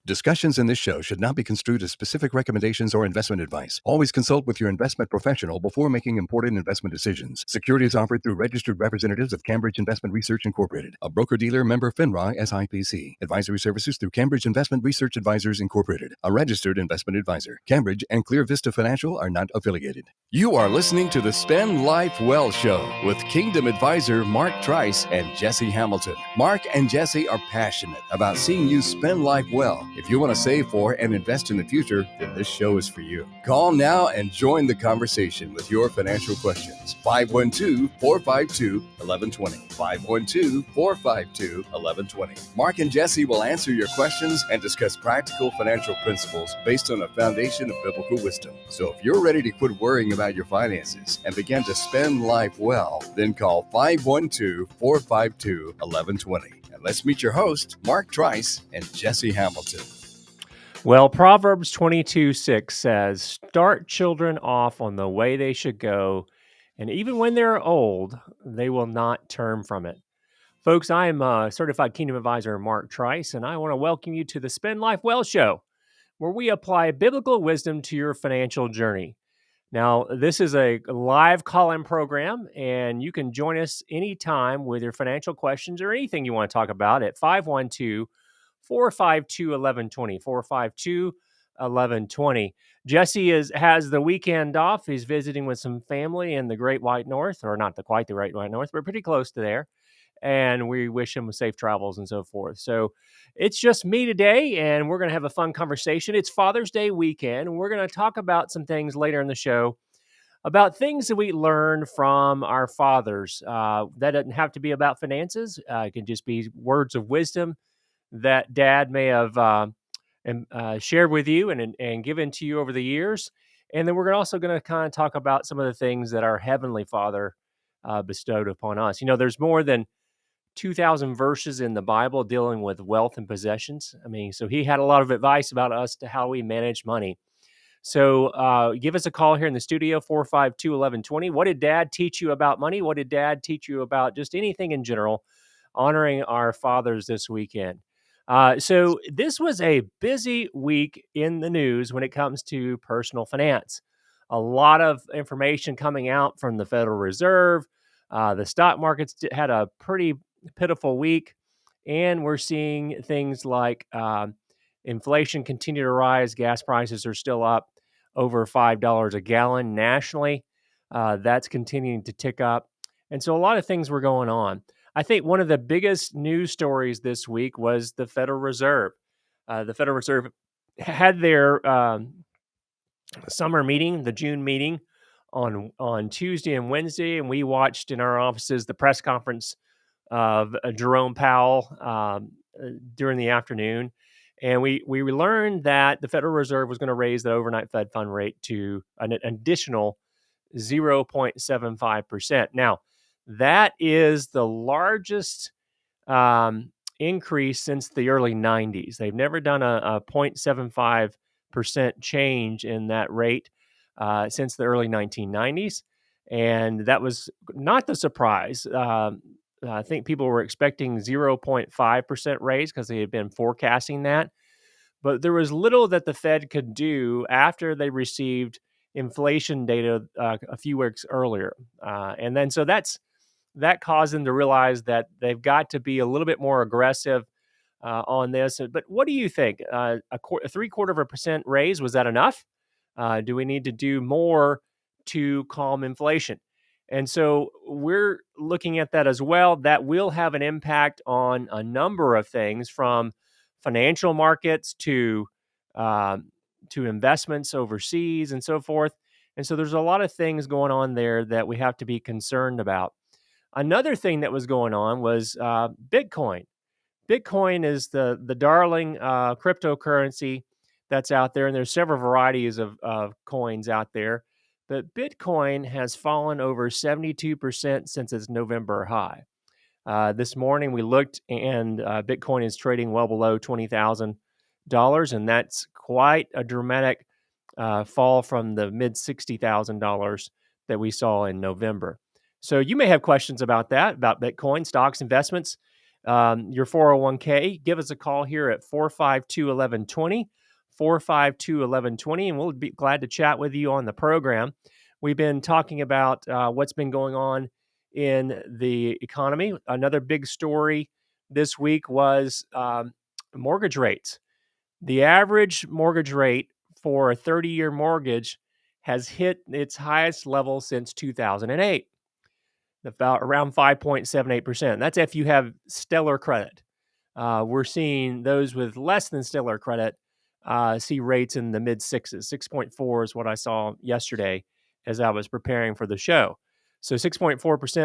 Discussions in this show should not be construed as specific recommendations or investment advice. Always consult with your investment professional before making important investment decisions. Securities offered through registered representatives of Cambridge Investment Research Incorporated, a broker-dealer member FINRA SIPC. Advisory services through Cambridge Investment Research Advisors Incorporated, a registered investment advisor. Cambridge and Clear Vista Financial are not affiliated. You are listening to the Spend Life Well Show with Kingdom Advisor Mark Trice and Jesse Hamilton. Mark and Jesse are passionate about seeing you spend life well. If you want to save for and invest in the future, then this show is for you. Call now and join the conversation with your financial questions. 512-452-1120. 512-452-1120. Mark and Jesse will answer your questions and discuss practical financial principles based on a foundation of biblical wisdom. So if you're ready to quit worrying about your finances and begin to spend life well, then call 512-452-1120. Let's meet your hosts, Mark Trice and Jesse Hamilton. Well, Proverbs 22:6 says, "Start children off on the way they should go, and even when they're old, they will not turn from it." Folks, I am Certified Kingdom Advisor Mark Trice, and I want to welcome you to the Spend Life Well Show, where we apply biblical wisdom to your financial journey. Now, this is a live call-in program, and you can join us anytime with your financial questions or anything you want to talk about at 512-452-1120, 452-1120. Jesse has the weekend off. He's visiting with some family in the Great White North, or not quite the Great White North, but pretty close to there. And we wish him safe travels and so forth. So it's just me today, and we're going to have a fun conversation. It's Father's Day weekend, and we're going to talk about some things later in the show about things that we learn from our fathers. That doesn't have to be about finances. It can just be words of wisdom that Dad may have shared with you and given to you over the years. And then we're also going to kind of talk about some of the things that our Heavenly Father bestowed upon us. You know, there's more than 2,000 verses in the Bible dealing with wealth and possessions. I mean, so he had a lot of advice about us to how we manage money. So give us a call here in the studio, 452-1120. What did Dad teach you about money? What did Dad teach you about just anything in general, honoring our fathers this weekend? So this was a busy week in the news when it comes to personal finance. A lot of information coming out from the Federal Reserve. The stock markets had a pretty pitiful week, and we're seeing things like inflation continue to rise. Gas prices are still up over $5 a gallon nationally. That's continuing to tick up. And so a lot of things were going on. I think one of the biggest news stories this week was the Federal Reserve. The Federal Reserve had their summer meeting, the June meeting, on Tuesday and Wednesday, and we watched in our offices the press conference of Jerome Powell during the afternoon. And we learned that the Federal Reserve was going to raise the overnight Fed fund rate to an additional 0.75%. Now, that is the largest increase since the early 90s. They've never done a 0.75% change in that rate since the early 1990s. And that was not the surprise. I think people were expecting 0.5% raise because they had been forecasting that. But there was little that the Fed could do after they received inflation data a few weeks earlier. And then so that caused them to realize that they've got to be a little bit more aggressive on this. But what do you think? A 0.75% raise, was that enough? Do we need to do more to calm inflation? And so we're looking at that as well. That will have an impact on a number of things, from financial markets to investments overseas and so forth. And so there's a lot of things going on there that we have to be concerned about. Another thing that was going on was Bitcoin. Bitcoin is the darling cryptocurrency that's out there, and there's several varieties of coins out there. But Bitcoin has fallen over 72% since its November high. This morning we looked, and Bitcoin is trading well below $20,000, and that's quite a dramatic fall from the mid $60,000 that we saw in November. So you may have questions about that, about Bitcoin, stocks, investments. your 401k, give us a call here at 452-1120, 452-1120, and we'll be glad to chat with you on the program. We've been talking about what's been going on in the economy. Another big story this week was mortgage rates. The average mortgage rate for a 30-year mortgage has hit its highest level since 2008, about around 5.78%. That's if you have stellar credit. We're seeing those with less than stellar credit see rates in the mid sixes. 6.4 is what I saw yesterday as I was preparing for the show. So 6.4%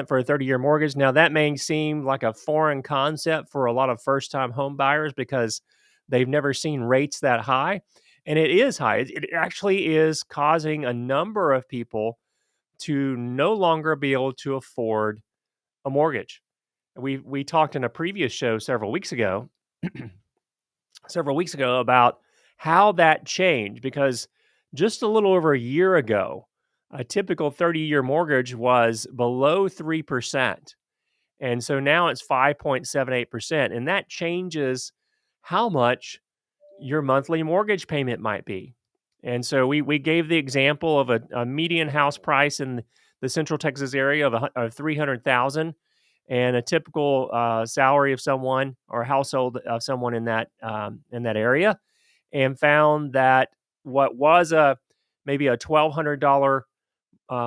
for a 30-year mortgage. Now, that may seem like a foreign concept for a lot of first-time home buyers because they've never seen rates that high. And it is high. It actually is causing a number of people to no longer be able to afford a mortgage. We talked in a previous show several weeks ago about how that changed because just a little over a year ago, a typical 30-year mortgage was below 3%. And so now it's 5.78%. And that changes how much your monthly mortgage payment might be. And so we gave the example of a median house price in the Central Texas area of 300,000, and a typical salary of someone or household of someone in that area, and found that what was maybe a $1,200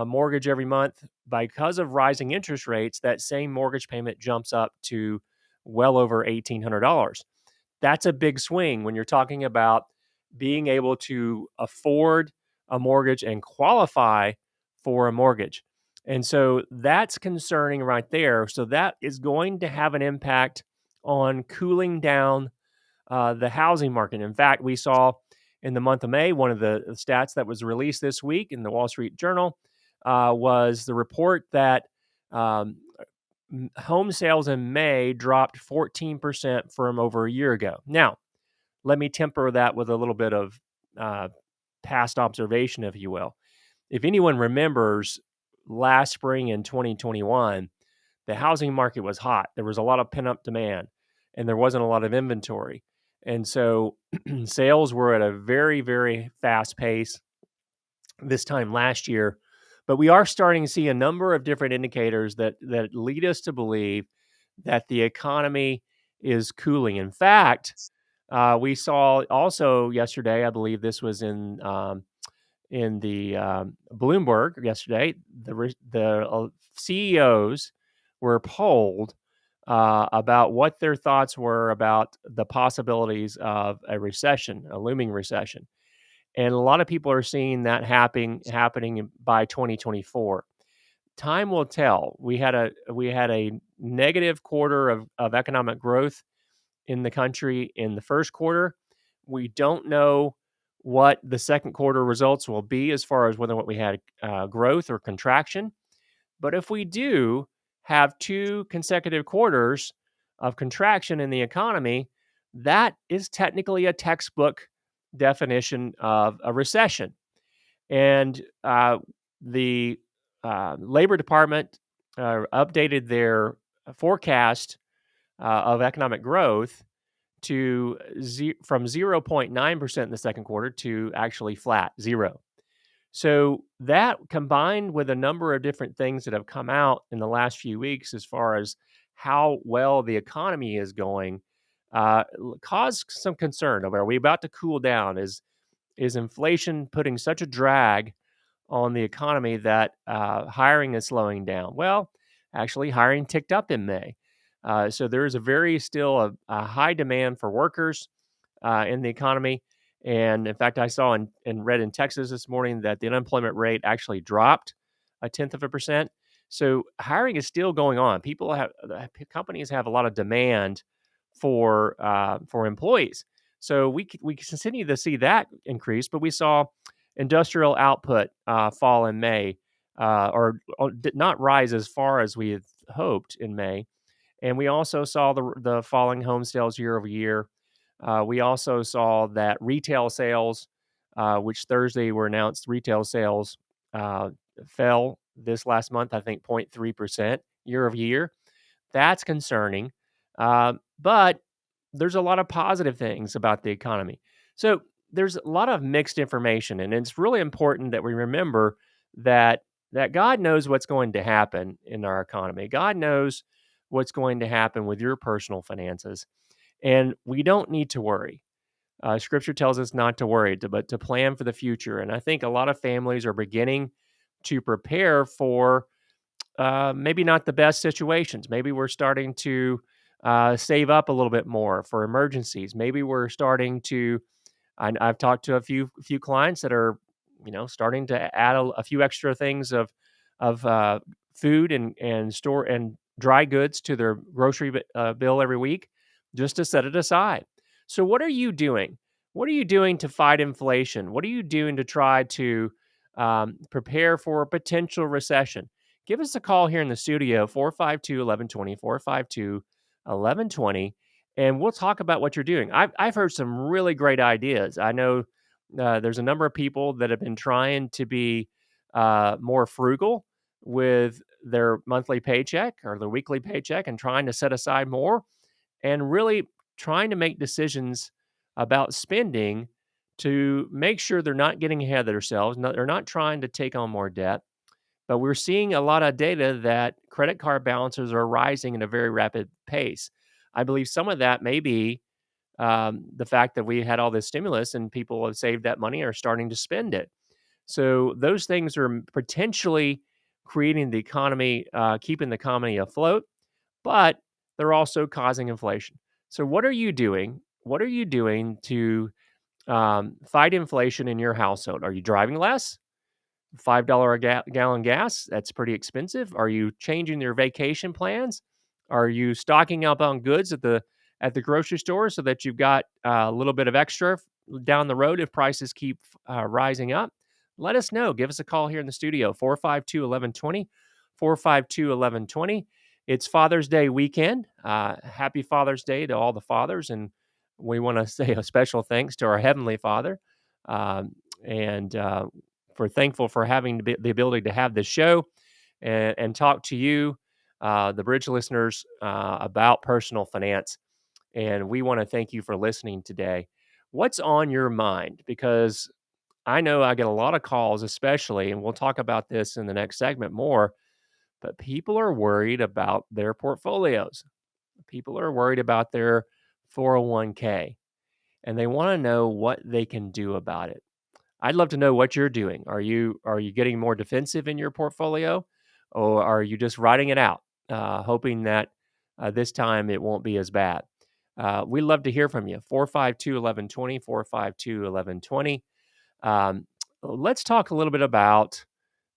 mortgage every month, because of rising interest rates, that same mortgage payment jumps up to well over $1,800. That's a big swing when you're talking about being able to afford a mortgage and qualify for a mortgage. And so that's concerning right there. So that is going to have an impact on cooling down the housing market. In fact, we saw in the month of May, one of the stats that was released this week in the Wall Street Journal was the report that um, home sales in May dropped 14% from over a year ago. Now, let me temper that with a little bit of uh, past observation, if you will. If anyone remembers last spring in 2021, the housing market was hot. There was a lot of pent up demand and there wasn't a lot of inventory. And so sales were at a very, very fast pace this time last year. But we are starting to see a number of different indicators that lead us to believe that the economy is cooling. In fact, we saw also yesterday, I believe this was in the Bloomberg yesterday, the CEOs were polled about what their thoughts were about the possibilities of a recession, a looming recession. And a lot of people are seeing that happening by 2024. Time will tell. We had a negative quarter of economic growth in the country in the first quarter. We don't know what the second quarter results will be as far as whether what we had growth or contraction. But if we do have two consecutive quarters of contraction in the economy, that is technically a textbook definition of a recession. And the Labor Department updated their forecast of economic growth to from 0.9% in the second quarter to actually flat, zero. So that combined with a number of different things that have come out in the last few weeks as far as how well the economy is going, caused some concern. Are we about to cool down? Is inflation putting such a drag on the economy that hiring is slowing down? Well, actually, hiring ticked up in May. So there is still a high demand for workers in the economy. And in fact, I saw and read in Texas this morning that the unemployment rate actually dropped 0.1%. So hiring is still going on. Companies have a lot of demand for employees. So we continue to see that increase, but we saw industrial output fall in May, or did not rise as far as we had hoped in May. And we also saw the falling home sales year over year. We also saw that retail sales, which Thursday were announced, retail sales fell this last month, I think 0.3% year over year. That's concerning But there's a lot of positive things about the economy. So there's a lot of mixed information, and it's really important that we remember that God knows what's going to happen in our economy. God knows what's going to happen with your personal finances, and we don't need to worry. Scripture tells us not to worry, but to plan for the future. And I think a lot of families are beginning to prepare for maybe not the best situations. Maybe we're starting to save up a little bit more for emergencies. Maybe we're starting to. I've talked to a few clients that are, starting to add a few extra things of food and store and dry goods to their grocery bill every week, just to set it aside. So, what are you doing? What are you doing to fight inflation? What are you doing to try to prepare for a potential recession? Give us a call here in the studio, 452-1120, 452-1120, and we'll talk about what you're doing. I've heard some really great ideas. I know there's a number of people that have been trying to be more frugal with their monthly paycheck or their weekly paycheck and trying to set aside more and really trying to make decisions about spending to make sure they're not getting ahead of themselves. They're not trying to take on more debt, but we're seeing a lot of data that credit card balances are rising at a very rapid pace. I believe some of that may be the fact that we had all this stimulus and people have saved that money and are starting to spend it. So those things are potentially creating the economy, keeping the economy afloat, but they're also causing inflation. So what are you doing? What are you doing to fight inflation in your household? Are you driving less? $5 a gallon gas, that's pretty expensive. Are you changing your vacation plans? Are you stocking up on goods at the grocery store so that you've got a little bit of extra down the road if prices keep rising up? Let us know. Give us a call here in the studio, 452-1120, 452-1120. It's Father's Day weekend. Happy Father's Day to all the fathers, and we want to say a special thanks to our Heavenly Father. And For thankful for having the ability to have this show and talk to you, the Bridge listeners, about personal finance. And we want to thank you for listening today. What's on your mind? Because I know I get a lot of calls, especially, and we'll talk about this in the next segment more, but people are worried about their portfolios. People are worried about their 401k, and they want to know what they can do about it. I'd love to know what you're doing. Are you getting more defensive in your portfolio, or are you just riding it out, hoping that this time it won't be as bad? We love to hear from you. 452-1120, 452-1120. Let's talk a little bit about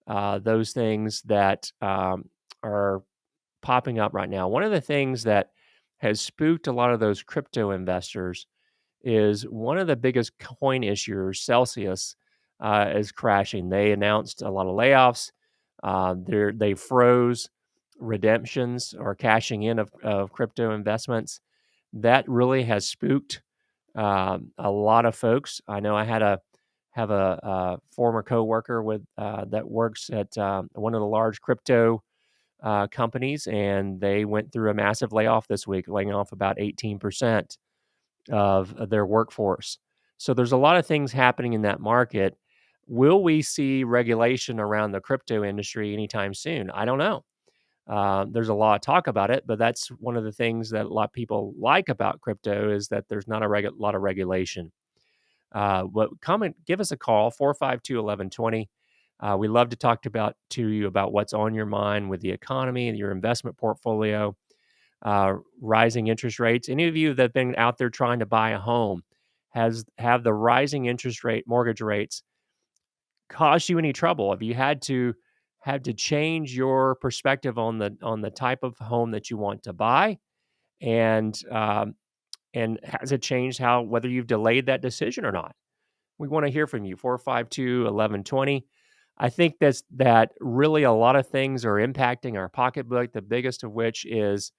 those things that are popping up right now. One of the things that has spooked a lot of those crypto investors is one of the biggest coin issuers, Celsius, is crashing. They announced a lot of layoffs. They froze redemptions or cashing in of crypto investments. That really has spooked a lot of folks. I know I have a former coworker with that works at one of the large crypto companies, and they went through a massive layoff this week, laying off about 18% of their workforce. So there's a lot of things happening in that market. Will we see regulation around the crypto industry anytime soon? I don't know. There's a lot of talk about it, but that's one of the things that a lot of people like about crypto is that there's not a lot of regulation. But come and give us a call, 452-1120. We love to talk to you about what's on your mind with the economy and your investment portfolio, rising interest rates. Any of you that have been out there trying to buy a home, have the rising interest rate mortgage rates caused you any trouble? Have you had to change your perspective on the type of home that you want to buy? And has it changed how whether you've delayed that decision or not? We want to hear from you. 452-1120. I think that really a lot of things are impacting our pocketbook, the biggest of which is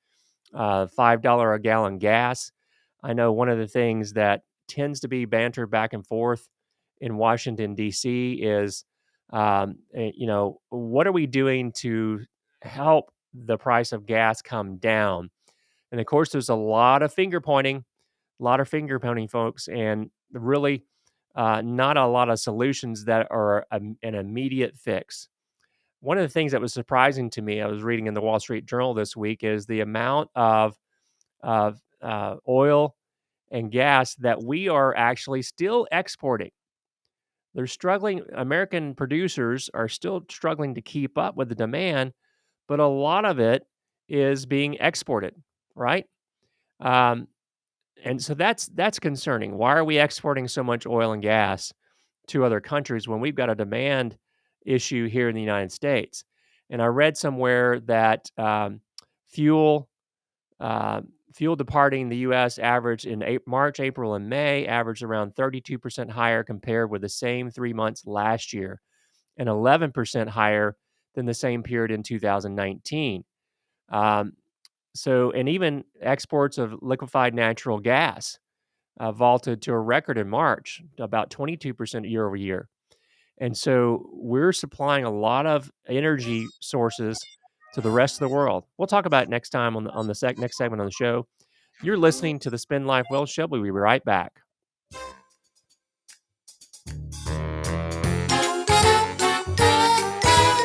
$5 a gallon gas. I know one of the things that tends to be bantered back and forth in Washington, D.C. is, what are we doing to help the price of gas come down? And of course, there's a lot of finger pointing, folks, and really not a lot of solutions that are an immediate fix. One of the things that was surprising to me, I was reading in the Wall Street Journal this week, is the amount of oil and gas that we are actually still exporting. They're struggling. American producers are still struggling to keep up with the demand, but a lot of it is being exported, right? Um, and so that's concerning. Why are we exporting so much oil and gas to other countries when we've got a demand issue here in the United States? And I read somewhere that fuel uh, fuel departing the U.S. averaged in March, April, and May averaged around 32% higher compared with the same 3 months last year, and 11% higher than the same period in 2019. Um, and even exports of liquefied natural gas vaulted to a record in March, about 22% year over year. And so we're supplying a lot of energy sources to the rest of the world. We'll talk about it next time on the next segment on the show. You're listening to the Spend Life Well show. We'll be right back.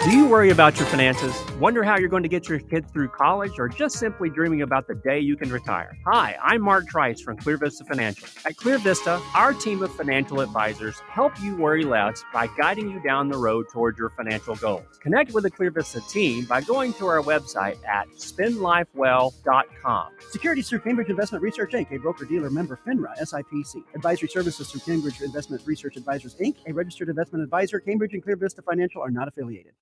Do you worry about your finances? Wonder how you're going to get your kids through college, or just simply dreaming about the day you can retire? Hi, I'm Mark Trice from Clear Vista Financial. At Clear Vista, our team of financial advisors help you worry less by guiding you down the road toward your financial goals. Connect with the Clear Vista team by going to our website at spendlifewell.com. Securities through Cambridge Investment Research, Inc., a broker-dealer member FINRA, SIPC. Advisory services through Cambridge Investment Research Advisors, Inc., a registered investment advisor. Cambridge and Clear Vista Financial are not affiliated.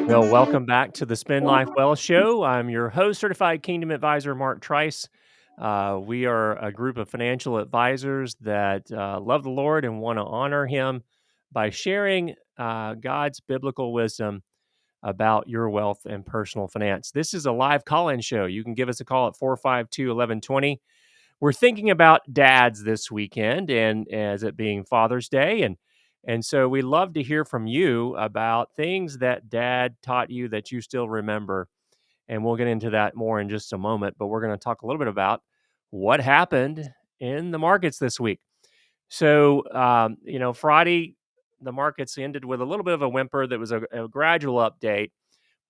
Well, welcome back to the Spend Life Well show. I'm your host, Certified Kingdom Advisor Mark Trice. We are a group of financial advisors that love the Lord and want to honor Him by sharing God's biblical wisdom about your wealth and personal finance. This is a live call-in show. You can give us a call at 452-1120. We're thinking about dads this weekend, and as it being Father's Day, and so we love to hear from you about things that Dad taught you that you still remember. And we'll get into that more in just a moment. But we're going to talk a little bit about what happened in the markets this week. So, Friday, the markets ended with a little bit of a whimper. That was a gradual update.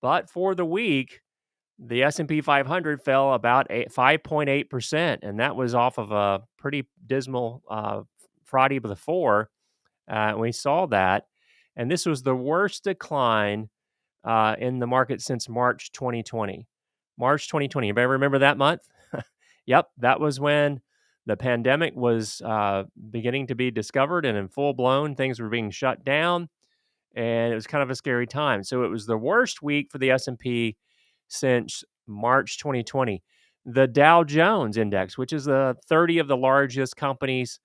But for the week, the S&P 500 fell about 5.8%, and that was off of a pretty dismal Friday before. We saw that, and this was the worst decline in the market since March 2020. March 2020. Anybody remember that month? Yep, that was when the pandemic was beginning to be discovered and in full blown. Things were being shut down, and it was kind of a scary time. So it was the worst week for the S&P since March 2020. The Dow Jones Index, which is the 30 of the largest companies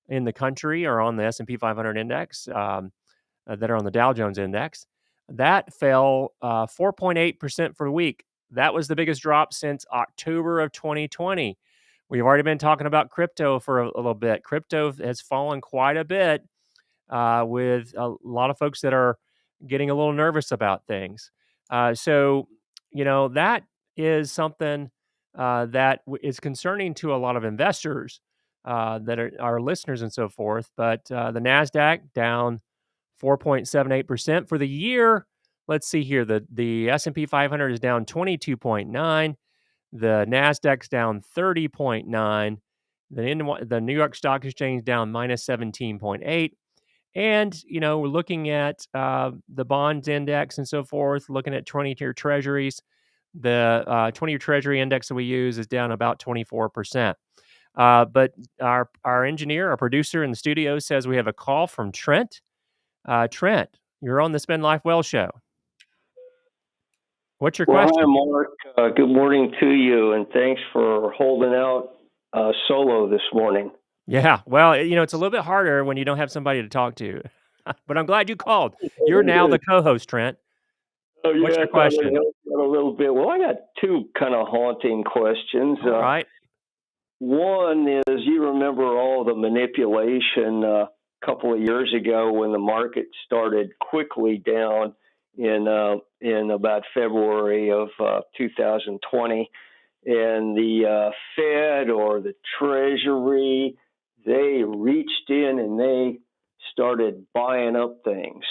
in the country, are on the S&P 500 index that are on the Dow Jones Index. That fell 4.8% for the week. That was the biggest drop since October of 2020. We've already been talking about crypto for a little bit. Crypto has fallen quite a bit with a lot of folks that are getting a little nervous about things. That is something that is concerning to a lot of investors that are our listeners and so forth. But the NASDAQ down 4.78% for the year. Let's see here. The S&P 500 is down 22.9. The NASDAQ's down 30.9. The New York Stock Exchange down minus 17.8. And, we're looking at the bonds index and so forth, looking at 20-year treasuries. The 20-year treasury index that we use is down about 24%. But our engineer, our producer in the studio says we have a call from Trent. Trent, you're on the Spend Life Well show. What's your question? Hi, Mark. Good morning to you, and thanks for holding out solo this morning. Yeah, well, it's a little bit harder when you don't have somebody to talk to, but I'm glad you called. You're now the co-host, Trent. Oh, What's your question? I help you out a little bit. Well, I got two kind of haunting questions. All right. One is, you remember all the manipulation couple of years ago when the market started quickly down in about February of 2020, and the Fed or the Treasury, they reached in and they started buying up things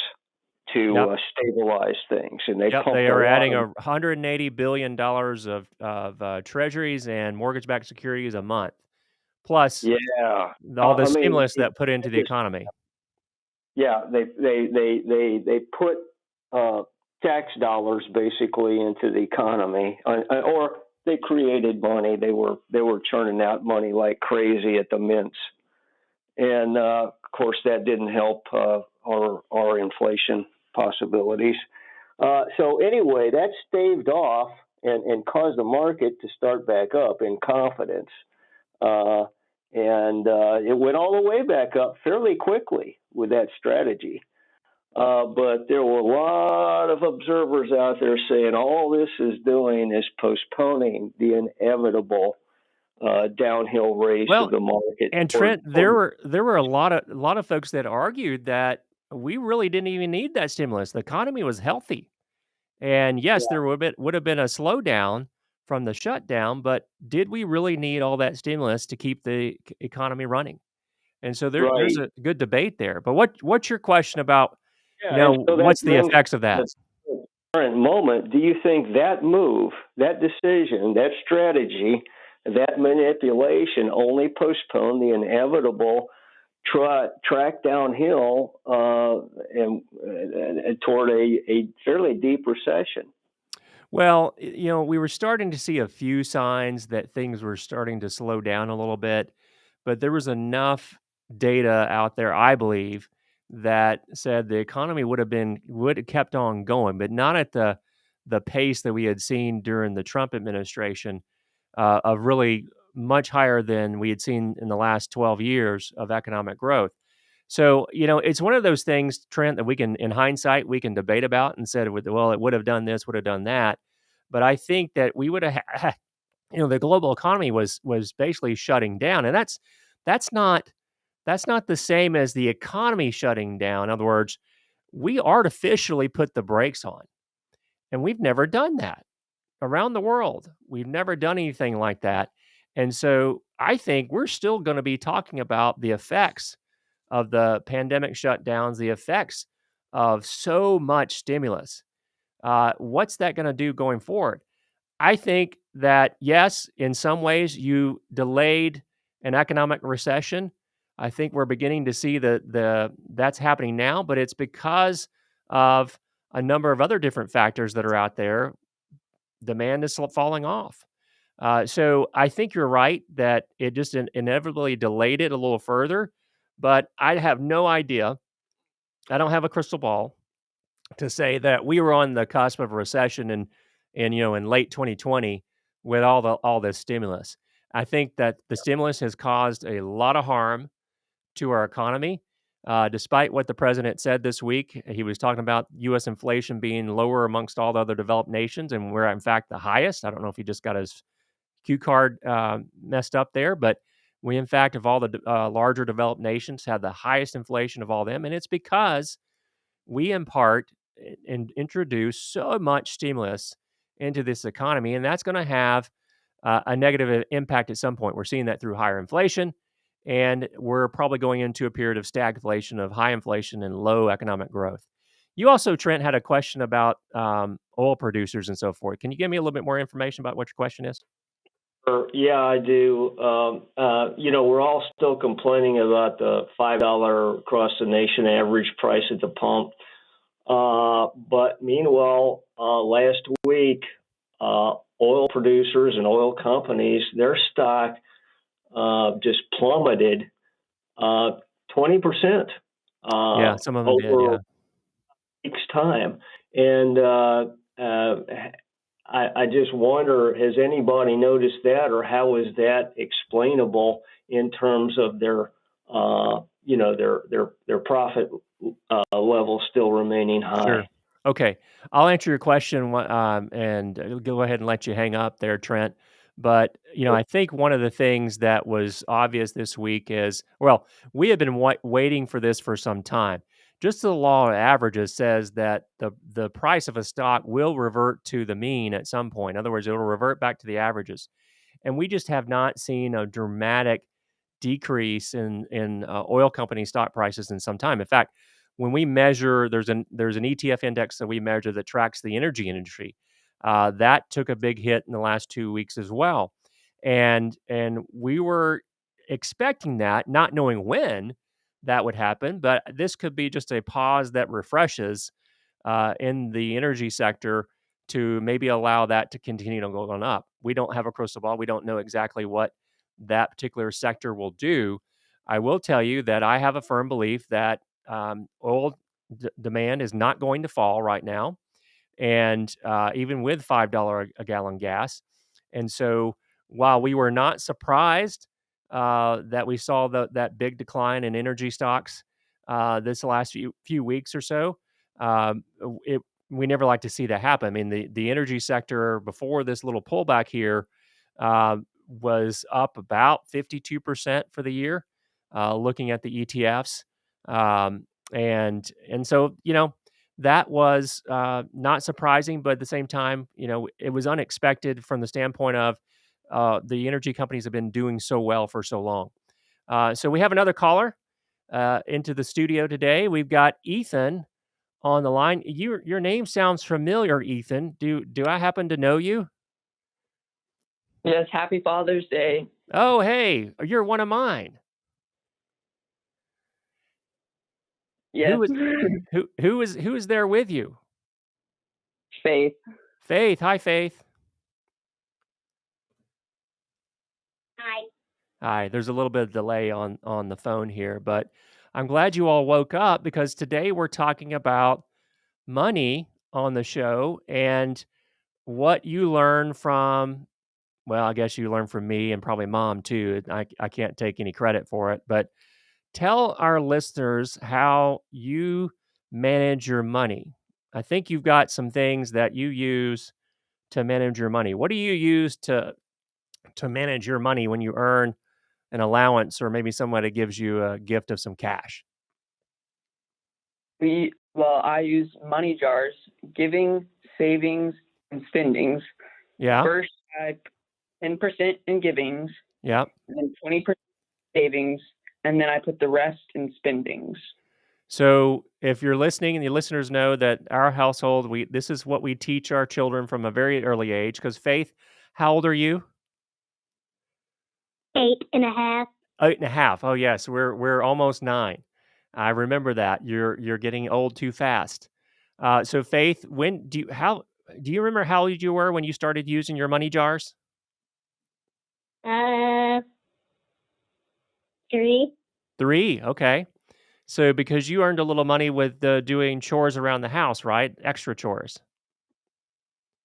to Yep. Stabilize things, and they Yep, pumped they a are lot adding of $180 billion of treasuries and mortgage-backed securities a month, plus yeah. all the I mean, stimulus that put into the just economy. yeah, they put tax dollars basically into the economy, or they created money. They were churning out money like crazy at the mints, and of course that didn't help our inflation possibilities. So anyway, that staved off and caused the market to start back up in confidence. Uh, and it went all the way back up fairly quickly with that strategy. But there were a lot of observers out there saying all this is doing is postponing the inevitable downhill race Well, of the market. and Trent, there were a lot of folks that argued that we really didn't even need that stimulus. The economy was healthy. And yes, there would have been a slowdown from the shutdown, but did we really need all that stimulus to keep the economy running? And so there's Right. a good debate there. But what's your question about, Yeah, and so that what's the brings effects of the that? current moment. Do you think that move, that decision, that strategy, that manipulation only postponed the inevitable track downhill and toward a fairly deep recession? Well, we were starting to see a few signs that things were starting to slow down a little bit, but there was enough data out there, I believe, that said the economy would have kept on going, but not at the pace that we had seen during the Trump administration, of really much higher than we had seen in the last 12 years of economic growth. So, it's one of those things, Trent, that we can, in hindsight, we can debate about and said, well, it would have done this, would have done that. But I think that we would have, the global economy was basically shutting down, and that's not that's not the same as the economy shutting down. In other words, we artificially put the brakes on, and we've never done that around the world. We've never done anything like that. And so I think we're still going to be talking about the effects of the pandemic shutdowns, the effects of so much stimulus. What's that going to do going forward? I think that, yes, in some ways you delayed an economic recession. I think we're beginning to see that's happening now, but it's because of a number of other different factors that are out there. Demand is falling off. So I think you're right that it just inevitably delayed it a little further, but I have no idea. I don't have a crystal ball to say that we were on the cusp of a recession in late 2020 with all this stimulus. I think that the stimulus has caused a lot of harm to our economy. Despite what the president said this week, he was talking about U.S. inflation being lower amongst all the other developed nations, and we're in fact the highest. I don't know if he just got his cue card messed up there, but we in fact of all the larger developed nations have the highest inflation of all them, and it's because we in part introduce so much stimulus into this economy, and that's going to have a negative impact at some point. We're seeing that through higher inflation, and we're probably going into a period of stagflation, of high inflation and low economic growth. You also, Trent, had a question about oil producers and so forth. Can you give me a little bit more information about what your question is? Yeah, I do. We're all still complaining about the $5 across the nation average price at the pump. But meanwhile, last week, oil producers and oil companies, their stock just plummeted 20% Yeah, some of them did. over Yeah. a week's time. And I just wonder, has anybody noticed that, or how is that explainable in terms of their profit level still remaining high? Sure. Okay. I'll answer your question and go ahead and let you hang up there, Trent. But, I think one of the things that was obvious this week is, well, we have been waiting for this for some time. Just the law of averages says that the price of a stock will revert to the mean at some point. In other words, it'll revert back to the averages. And we just have not seen a dramatic decrease in oil company stock prices in some time. In fact, when we measure, there's an ETF index that we measure that tracks the energy industry. That took a big hit in the last 2 weeks as well, and we were expecting that, not knowing when that would happen. But this could be just a pause that refreshes in the energy sector to maybe allow that to continue to go on up. We don't have a crystal ball. We don't know exactly what that particular sector will do. I will tell you that I have a firm belief that oil demand is not going to fall right now, and even with $5 a gallon gas. And so, while we were not surprised that we saw that big decline in energy stocks this last few weeks or so, um, it we never like to see that happen. I mean, the energy sector before this little pullback here uh, was up about 52% for the year, looking at the ETFs, and so that was not surprising, but at the same time, it was unexpected from the standpoint of the energy companies have been doing so well for so long. So we have another caller into the studio today. We've got Ethan on the line. Your name sounds familiar, Ethan. Do I happen to know you? Yes, happy Father's Day. Oh, hey, you're one of mine. Yes. Who is there with you? Faith. Faith. Hi, Faith. Hi. Hi. There's a little bit of delay on the phone here, but I'm glad you all woke up because today we're talking about money on the show and what you learn from. Well, I guess you learn from me and probably mom too. I can't take any credit for it, but tell our listeners how you manage your money. I think you've got some things that you use to manage your money. What do you use to manage your money when you earn an allowance or maybe somebody gives you a gift of some cash? I use money jars, giving, savings, and spendings. Yeah. First, I 10% in givings, Yeah. and then 20% savings, and then I put the rest in spendings. So if you're listening and the listeners know that our household, this is what we teach our children from a very early age. Because Faith, how old are you? 8.5. 8.5. Oh yes, we're almost 9. I remember that. You're getting old too fast. So Faith, do you remember how old you were when you started using your money jars? 3. 3. Okay. So because you earned a little money with doing chores around the house, right? Extra chores.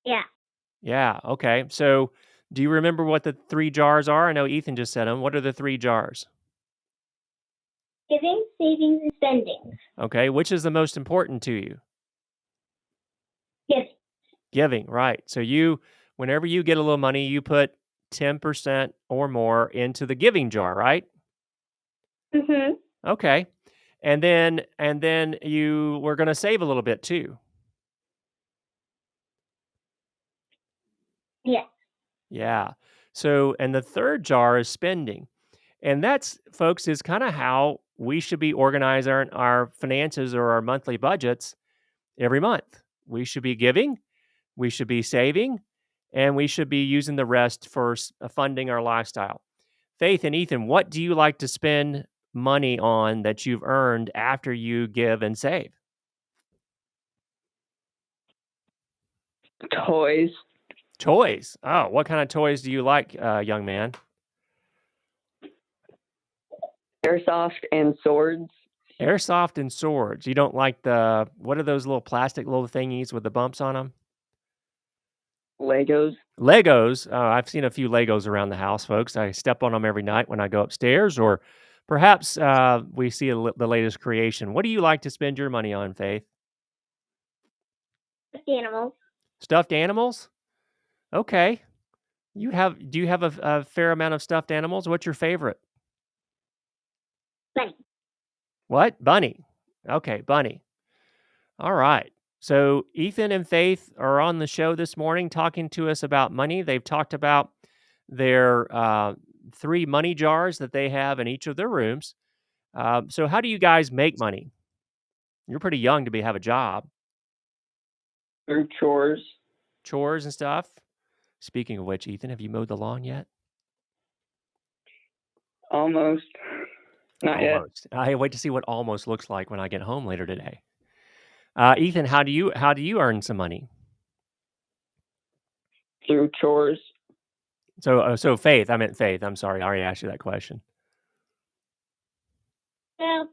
Yeah. Yeah. Okay. So do you remember what the 3 jars are? I know Ethan just said them. What are the 3 jars? Giving, savings, and spendings. Okay. Which is the most important to you? Giving. Giving, right. So whenever you get a little money, you put 10% or more into the giving jar, right? Mm-hmm. Okay. And then you were going to save a little bit too. Yeah. Yeah. So, and the third jar is spending. And that's, folks, is kind of how we should be organizing our finances or our monthly budgets every month. We should be giving, we should be saving, and we should be using the rest for funding our lifestyle. Faith and Ethan, what do you like to spend money on that you've earned after you give and save? Toys. Toys. Oh, what kind of toys do you like, young man? Airsoft and swords. Airsoft and swords. You don't like what are those little plastic little thingies with the bumps on them? Legos. Legos. I've seen a few Legos around the house, folks. I step on them every night when I go upstairs, or perhaps we see the latest creation. What do you like to spend your money on, Faith? Stuffed animals. Stuffed animals? Okay. Do you have a fair amount of stuffed animals? What's your favorite? Bunny. What? Bunny. Okay, bunny. All right. So Ethan and Faith are on the show this morning talking to us about money. They've talked about their 3 money jars that they have in each of their rooms. So how do you guys make money? You're pretty young to have a job, Through chores. chores and stuff. Speaking of which, Ethan, have you mowed the lawn yet? Almost. Not yet. Almost. I wait to see what almost looks like when I get home later today. Ethan, how do you earn some money? Through chores. So Faith, I meant Faith. I'm sorry, I already asked you that question. Well,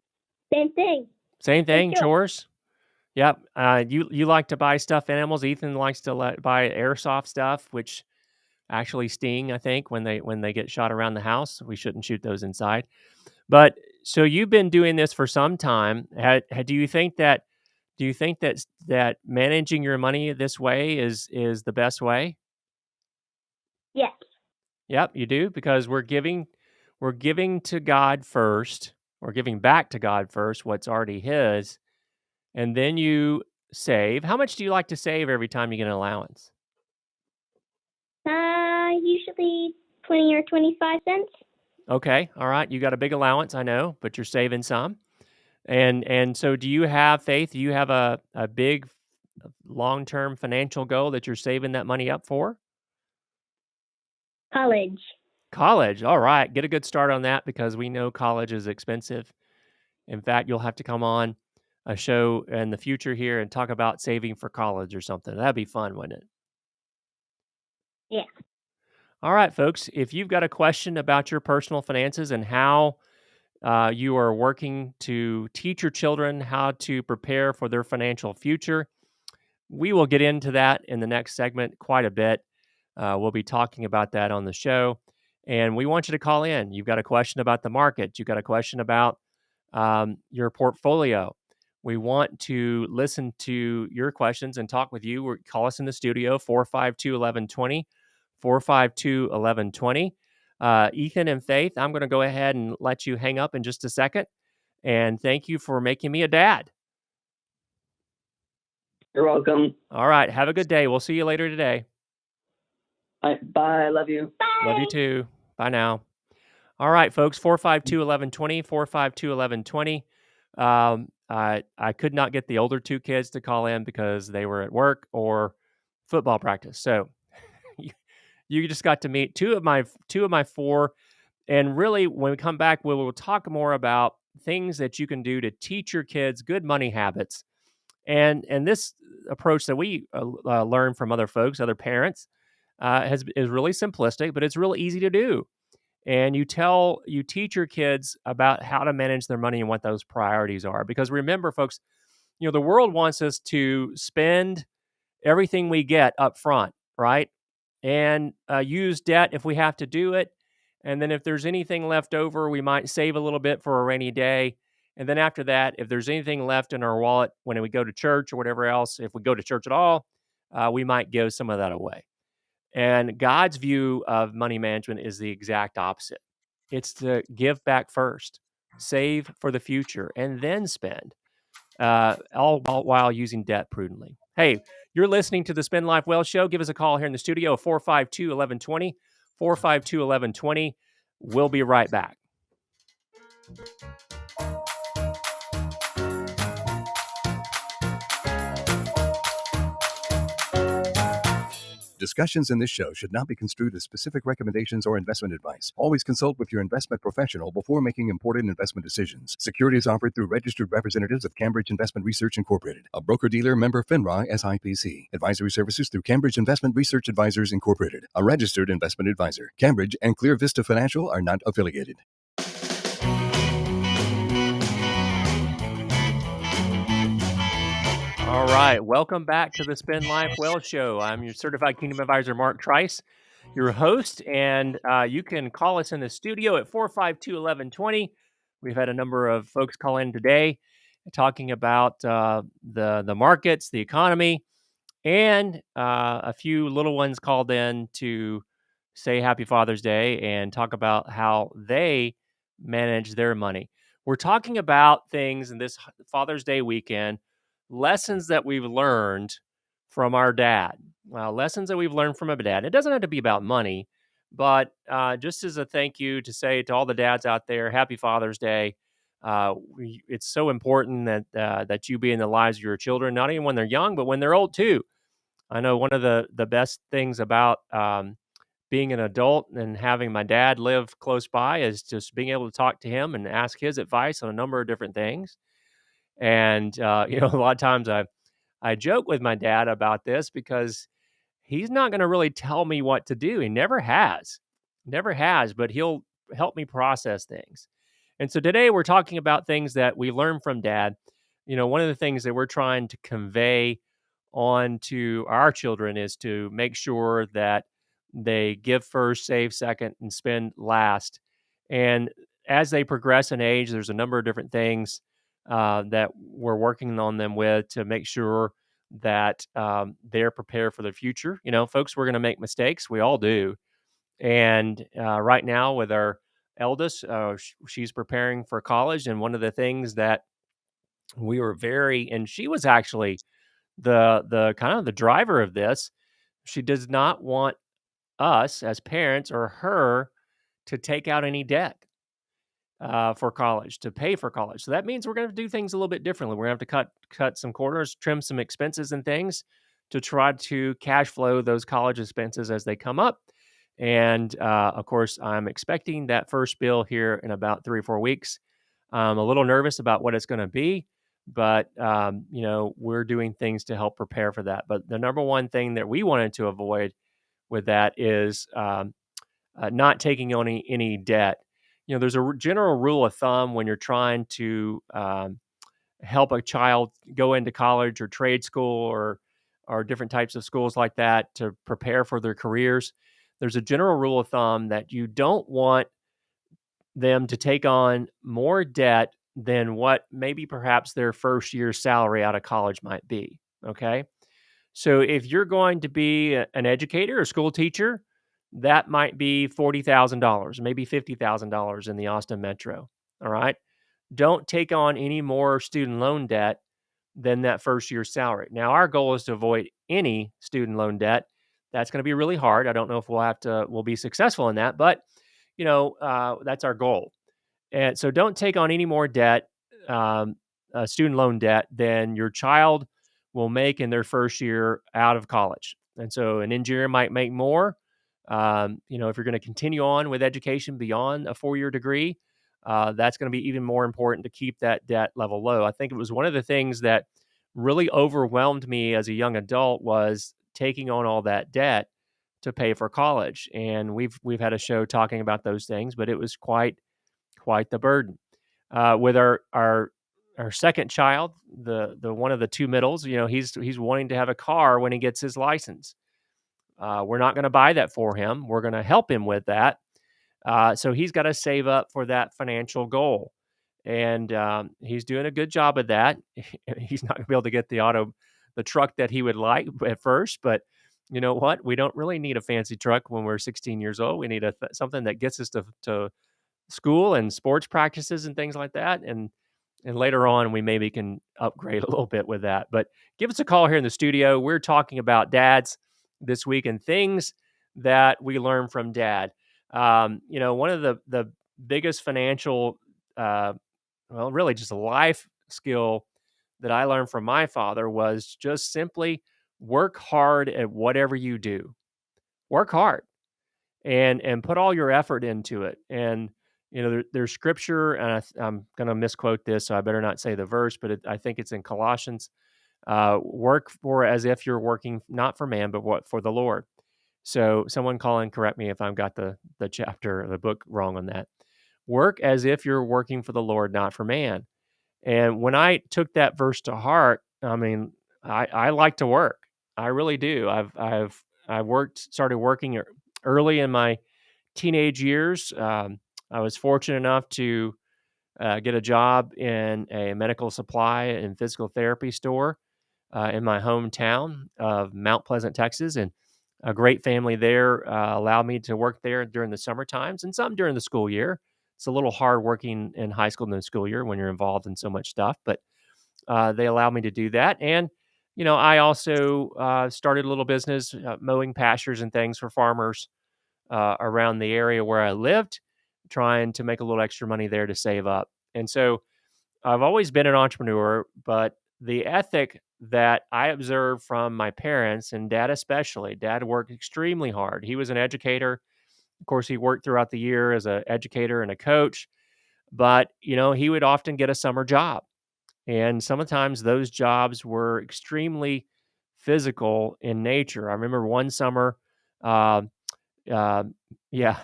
same thing. Same thing, sure. chores. Yep. You like to buy stuffed animals. Ethan likes to buy airsoft stuff, which actually sting. I think when they get shot around the house, we shouldn't shoot those inside. But so you've been doing this for some time. Do you think that that managing your money this way is the best way? Yes. Yep, you do, because we're giving to God first. We're giving back to God first what's already his, and then you save. How much do you like to save every time you get an allowance? Usually 20 or 25 cents. Okay, all right. You got a big allowance, I know, but you're saving some. And so do you have, Faith, do you have a big long-term financial goal that you're saving that money up for? College. College. All right. Get a good start on that because we know college is expensive. In fact, you'll have to come on a show in the future here and talk about saving for college or something. That'd be fun, wouldn't it? Yeah. All right, folks. If you've got a question about your personal finances and how you are working to teach your children how to prepare for their financial future, we will get into that in the next segment quite a bit. We'll be talking about that on the show. And we want you to call in. You've got a question about the market. You've got a question about your portfolio. We want to listen to your questions and talk with you. Call us in the studio, 452-1120, 452-1120. Ethan and Faith, I'm going to go ahead and let you hang up in just a second. And thank you for making me a dad. You're welcome. All right. Have a good day. We'll see you later today. Bye. Love you. Bye. Love you too. Bye now. All right, folks, 452-1120, 452-1120. I could not get the older 2 kids to call in because they were at work or football practice. So you just got to meet two of my 4. And really, when we come back, we will talk more about things that you can do to teach your kids good money habits. And this approach that we learn from other folks, other parents, is really simplistic, but it's real easy to do. And you teach your kids about how to manage their money and what those priorities are. Because remember, folks, the world wants us to spend everything we get up front, right? And use debt if we have to do it. And then if there's anything left over, we might save a little bit for a rainy day. And then after that, if there's anything left in our wallet when we go to church or whatever else, if we go to church at all, we might give some of that away. And God's view of money management is the exact opposite. It's to give back first, save for the future, and then spend, all while using debt prudently. Hey, you're listening to the Spend Life Well Show. Give us a call here in the studio, 452-1120, 452-1120. We'll be right back. Discussions in this show should not be construed as specific recommendations or investment advice. Always consult with your investment professional before making important investment decisions. Securities offered through registered representatives of Cambridge Investment Research Incorporated, a broker-dealer member FINRA SIPC. Advisory services through Cambridge Investment Research Advisors Incorporated, a registered investment advisor. Cambridge and Clear Vista Financial are not affiliated. All right. Welcome back to the Spend Life Well Show. I'm your certified kingdom advisor, Mark Trice, your host, and you can call us in the studio at 452-1120. We've had a number of folks call in today talking about the markets, the economy, and a few little ones called in to say Happy Father's Day and talk about how they manage their money. We're talking about things in this Father's Day weekend, lessons that we've learned from our dad. Lessons that we've learned from a dad. It doesn't have to be about money, but just as a thank you to say to all the dads out there, Happy Father's Day. It's so important that you be in the lives of your children, not even when they're young, but when they're old too. I know one of the best things about being an adult and having my dad live close by is just being able to talk to him and ask his advice on a number of different things. And a lot of times I joke with my dad about this because he's not going to really tell me what to do. He never has, but he'll help me process things. And so today we're talking about things that we learn from dad. One of the things that we're trying to convey on to our children is to make sure that they give first, save second, and spend last. And as they progress in age, there's a number of different things that we're working on them with to make sure that they're prepared for the future. Folks, we're going to make mistakes. We all do. And right now, with our eldest, she's preparing for college. And one of the things that we were and she was actually the kind of the driver of this. She does not want us as parents or her to take out any debt for college, to pay for college. So that means we're going to do things a little bit differently. We're going to have to cut some corners, trim some expenses and things to try to cash flow those college expenses as they come up. And of course, I'm expecting that first bill here in about 3 or 4 weeks. I'm a little nervous about what it's going to be, but we're doing things to help prepare for that. But the number one thing that we wanted to avoid with that is not taking on any debt. There's a general rule of thumb when you're trying to help a child go into college or trade school or different types of schools like that to prepare for their careers. There's a general rule of thumb that you don't want them to take on more debt than what maybe perhaps their first year's salary out of college might be. Okay. So if you're going to be an educator or school teacher, that might be $40,000, maybe $50,000 in the Austin metro. All right. Don't take on any more student loan debt than that first year's salary. Now, our goal is to avoid any student loan debt. That's going to be really hard. I don't know if we'll be successful in that, but that's our goal. And so don't take on any more debt, student loan debt, than your child will make in their first year out of college. And so an engineer might make more. If you're going to continue on with education beyond a 4-year degree, that's going to be even more important to keep that debt level low. I think it was one of the things that really overwhelmed me as a young adult was taking on all that debt to pay for college. And we've had a show talking about those things, but it was quite the burden. With our second child, the one of the two middles, he's wanting to have a car when he gets his license. We're not going to buy that for him. We're going to help him with that. So he's got to save up for that financial goal. And he's doing a good job of that. He's not going to be able to get the truck that he would like at first, but you know what? We don't really need a fancy truck when we're 16 years old. We need something that gets us to school and sports practices and things like that. And later on, we maybe can upgrade a little bit with that. But give us a call here in the studio. We're talking about dads this week and things that we learn from dad. One of the biggest financial, really just a life skill that I learned from my father was just simply work hard at whatever you do. Work hard and put all your effort into it. And there's scripture, and I'm going to misquote this, so I better not say the verse, but I think it's in Colossians. Work for as if you're working not for man, but for the Lord. So someone call and correct me if I've got the chapter of the book wrong on that. Work as if you're working for the Lord, not for man. And when I took that verse to heart, I mean, I like to work. I really do. I started working early in my teenage years. I was fortunate enough to get a job in a medical supply and physical therapy store in my hometown of Mount Pleasant, Texas. And a great family there allowed me to work there during the summer times and some during the school year. It's a little hard working in high school in the school year when you're involved in so much stuff, but they allowed me to do that. And, I also started a little business mowing pastures and things for farmers around the area where I lived, trying to make a little extra money there to save up. And so I've always been an entrepreneur, but the ethic that I observed from my parents and dad especially, dad worked extremely hard. He was an educator. Of course, he worked throughout the year as an educator and a coach, but he would often get a summer job. And sometimes those jobs were extremely physical in nature. I remember one summer, uh, uh, yeah,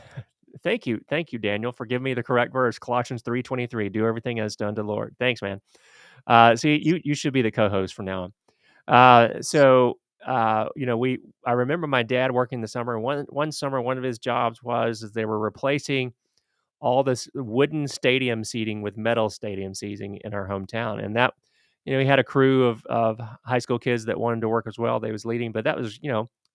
thank you, Daniel, for giving me the correct verse. Colossians 3:23. Do everything as done to the Lord. Thanks, man. See, you should be the co-host from now on. I remember my dad working the summer. One summer, one of his jobs was is they were replacing all this wooden stadium seating with metal stadium seating in our hometown. And that, he had a crew of high school kids that wanted to work as well. They was leading, but that was,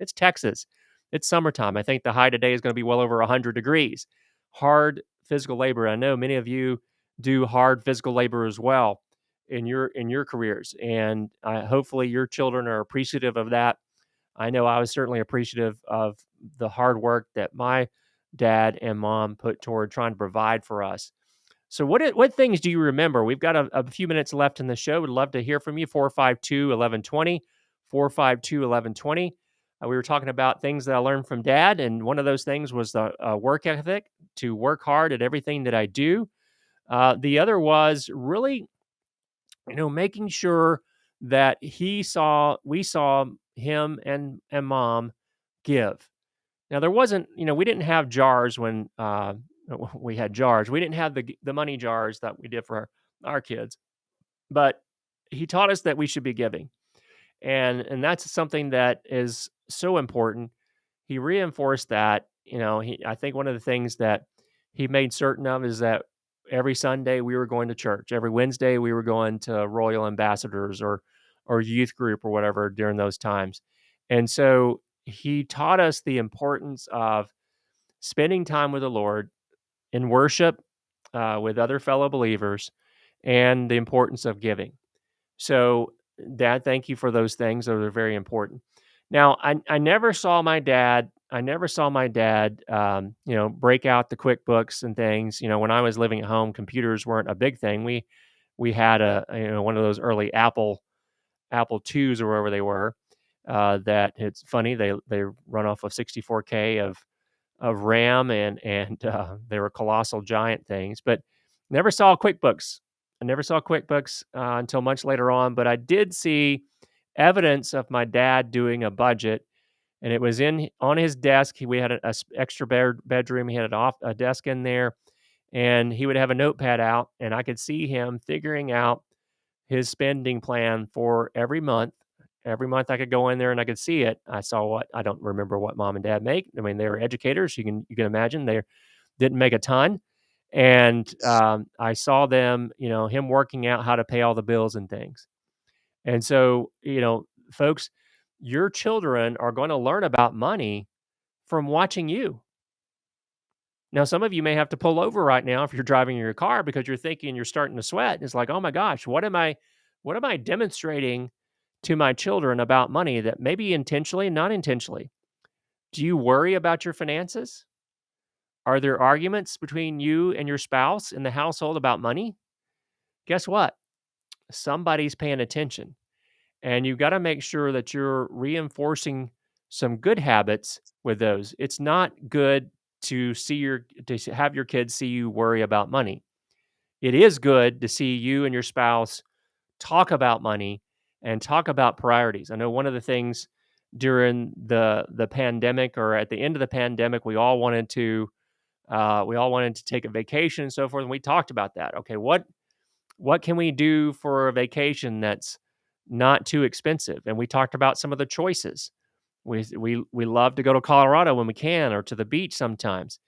it's Texas. It's summertime. I think the high today is going to be well over 100 degrees. Hard physical labor. I know many of you do hard physical labor as well in your careers, and hopefully your children are appreciative of that. I know I was certainly appreciative of the hard work that my dad and mom put toward trying to provide for us. So what things do you remember? We've got a few minutes left in the show. Would love to hear from you. 452-1120, 452-1120. We were talking about things that I learned from dad, and one of those things was the work ethic, to work hard at everything that I do. The other was really, making sure that we saw him and mom give. Now there wasn't, we didn't have jars when we had jars. We didn't have the money jars that we did for our kids, but he taught us that we should be giving, and that's something that is so important. He reinforced that. I think one of the things that he made certain of is that every Sunday we were going to church. Every Wednesday we were going to Royal Ambassadors or youth group or whatever during those times. And so he taught us the importance of spending time with the Lord in worship with other fellow believers, and the importance of giving. So, Dad, thank you for those things. Those are very important. Now, I never saw my dad. I never saw my dad, break out the QuickBooks and things. When I was living at home, computers weren't a big thing. We had one of those early Apple IIs or wherever they were. That it's funny they run off of 64K of RAM, and they were colossal giant things. But never saw QuickBooks. I never saw QuickBooks until much later on. But I did see evidence of my dad doing a budget, and it was on his desk. We had a extra bedroom. He had a desk in there, and he would have a notepad out, and I could see him figuring out his spending plan for every month. Every month I could go in there and I could see it. I don't remember what mom and dad make. I mean, they were educators. You can imagine they didn't make a ton. And I saw them, him working out how to pay all the bills and things. And so, folks, your children are going to learn about money from watching you. Now, some of you may have to pull over right now if you're driving in your car because you're thinking you're starting to sweat. It's like, oh my gosh, what am I demonstrating to my children about money that maybe intentionally and not intentionally? Do you worry about your finances? Are there arguments between you and your spouse in the household about money? Guess what? Somebody's paying attention. And you've got to make sure that you're reinforcing some good habits with those. It's not good to have your kids see you worry about money. It is good to see you and your spouse talk about money and talk about priorities. I know one of the things during the pandemic, or at the end of the pandemic, we all wanted to take a vacation and so forth, and we talked about that. Okay, what can we do for a vacation that's not too expensive? And we talked about some of the choices. We love to go to Colorado when we can, or to the beach sometimes.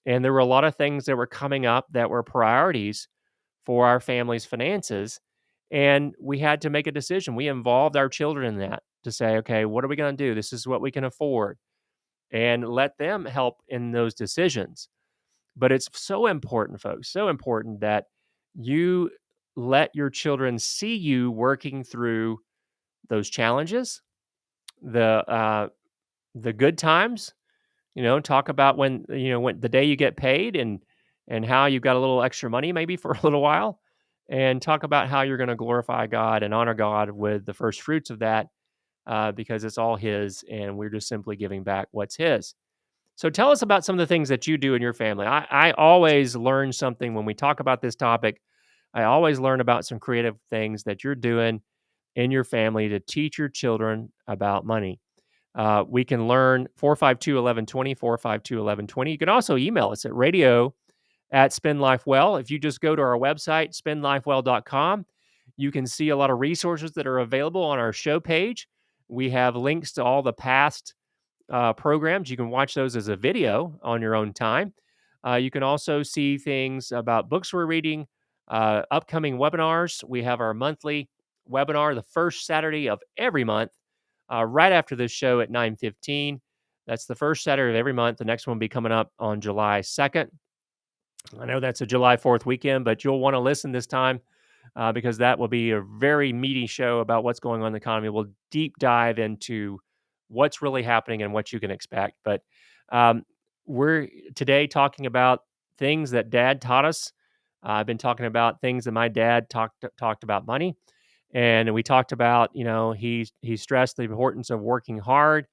And there were a lot of things that were coming up that were priorities for our family's finances. And we had to make a decision. We involved our children in that to say, okay, what are we going to do? This is what we can afford. and let them help in those decisions. But it's so important, folks, so important that you let your children see you working through those challenges, the uh, the good times. Talk about when the day you get paid and how you've got a little extra money maybe for a little while, and talk about how you're going to glorify God and honor God with the first fruits of that, because it's all His, and we're just simply giving back what's His. So tell us about some of the things that you do in your family. I always learn something when we talk about this topic. I always learn about some creative things that you're doing in your family to teach your children about money. We can learn 452-1120, 452-1120. You can also email us at radio@spendlifewell. If you just go to our website, spendlifewell.com, you can see a lot of resources that are available on our show page. We have links to all the past programs. You can watch those as a video on your own time. You can also see things about books we're reading, upcoming webinars. We have our monthly webinar the first Saturday of every month, right after this show at 9:15. That's the first Saturday of every month. The next one will be coming up on July 2nd. I know that's a July 4th weekend, but you'll want to listen this time, because that will be a very meaty show about what's going on in the economy. We'll deep dive into what's really happening and what you can expect. But um, we're today talking about things that Dad taught us. I've been talking about things that my dad talked about money, and we talked about, he stressed the importance of working hard.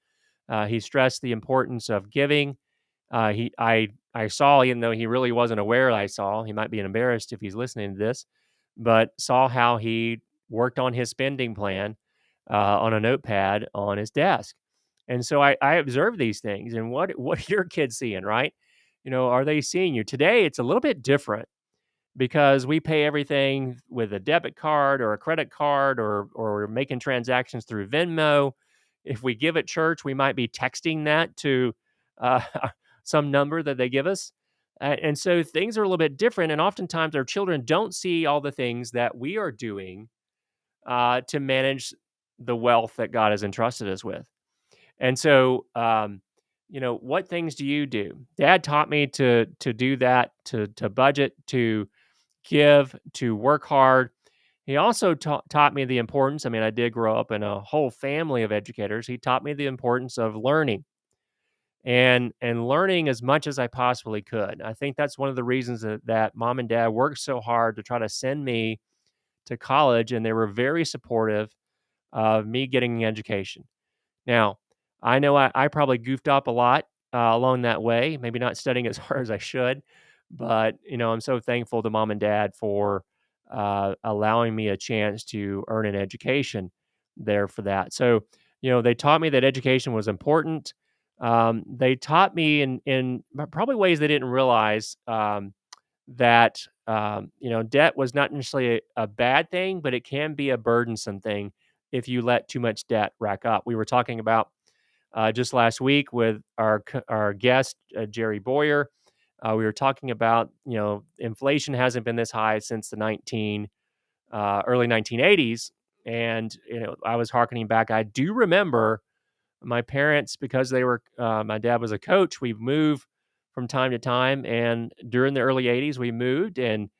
He stressed the importance of giving. I saw, even though he really wasn't aware I saw, he might be embarrassed if he's listening to this, but saw how he worked on his spending plan on a notepad on his desk. And so I observed these things, and what are your kids seeing, right? Are they seeing you? Today it's a little bit different because we pay everything with a debit card or a credit card, or we're making transactions through Venmo. If we give at church, we might be texting that to uh, some number that they give us. And so things are a little bit different. And oftentimes our children don't see all the things that we are doing to manage the wealth that God has entrusted us with. And so, what things do you do? Dad taught me to do that, to budget, to give, to work hard. He also taught me the importance. I mean, I did grow up in a whole family of educators. He taught me the importance of learning and learning as much as I possibly could. I think that's one of the reasons that mom and dad worked so hard to try to send me to college, and they were very supportive of me getting an education. Now, I know I probably goofed up a lot along that way, maybe not studying as hard as I should, but I'm so thankful to mom and dad for allowing me a chance to earn an education there for that. So, they taught me that education was important. They taught me in probably ways they didn't realize, that debt was not necessarily a bad thing, but it can be a burdensome thing if you let too much debt rack up. We were talking about just last week with our guest Jerry Boyer. We were talking about inflation hasn't been this high since the early 1980s, and I was hearkening back. I do remember my parents, because they were my dad was a coach. We moved from time to time, and during the early 80s, we moved, and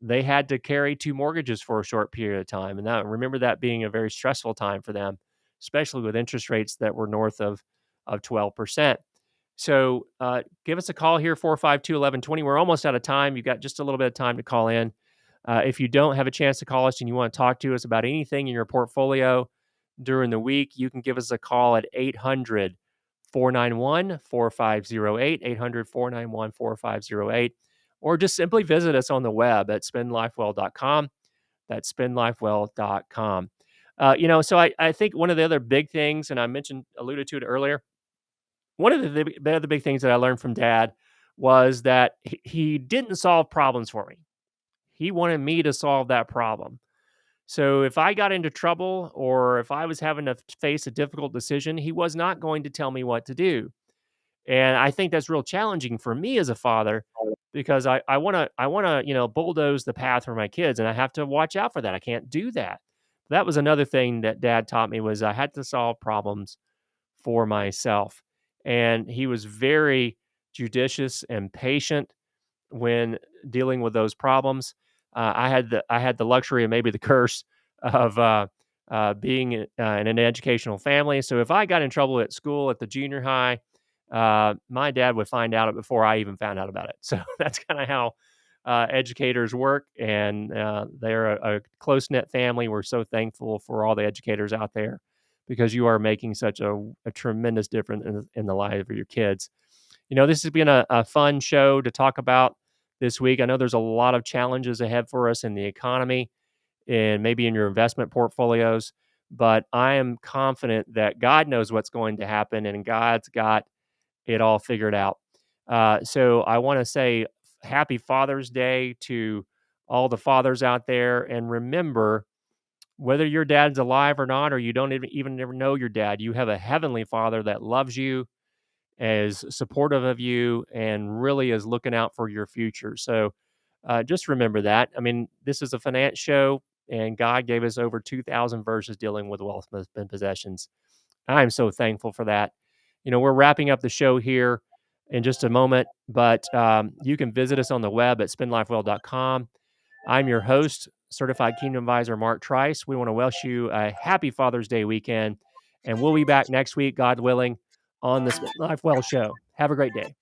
they had to carry two mortgages for a short period of time, and I remember that being a very stressful time for them, especially with interest rates that were north of 12%. So give us a call here, 452-1120. We're almost out of time. You've got just a little bit of time to call in. If you don't have a chance to call us and you want to talk to us about anything in your portfolio during the week, you can give us a call at 800-491-4508, 800-491-4508, or just simply visit us on the web at spendlifewell.com. That's spendlifewell.com. So I think one of the other big things, and I alluded to it earlier, one of the other big things that I learned from Dad was that he didn't solve problems for me. He wanted me to solve that problem. So if I got into trouble or if I was having to face a difficult decision, he was not going to tell me what to do. And I think that's real challenging for me as a father, because I want to bulldoze the path for my kids, and I have to watch out for that. I can't do that. That was another thing that Dad taught me, was I had to solve problems for myself. and he was very judicious and patient when dealing with those problems. I had the luxury and maybe the curse of being in an educational family. So if I got in trouble at school at the junior high, my dad would find out it before I even found out about it. So that's kind of how educators work, and they're a close knit family. We're so thankful for all the educators out there because you are making such a tremendous difference in the life of your kids. This has been a fun show to talk about this week. I know there's a lot of challenges ahead for us in the economy and maybe in your investment portfolios, but I am confident that God knows what's going to happen and God's got it all figured out. So I want to say happy Father's Day to all the fathers out there. And remember, whether your dad's alive or not, or you don't even ever know your dad, you have a heavenly Father that loves you, is supportive of you, and really is looking out for your future. So just remember that. I mean, this is a finance show, and God gave us over 2,000 verses dealing with wealth and possessions. I'm so thankful for that. We're wrapping up the show here in just a moment, but you can visit us on the web at spendlifewell.com. I'm your host, Certified Kingdom Advisor Mark Trice. We want to wish you a happy Father's Day weekend, and we'll be back next week, God willing, on the Spend Life Well show. Have a great day.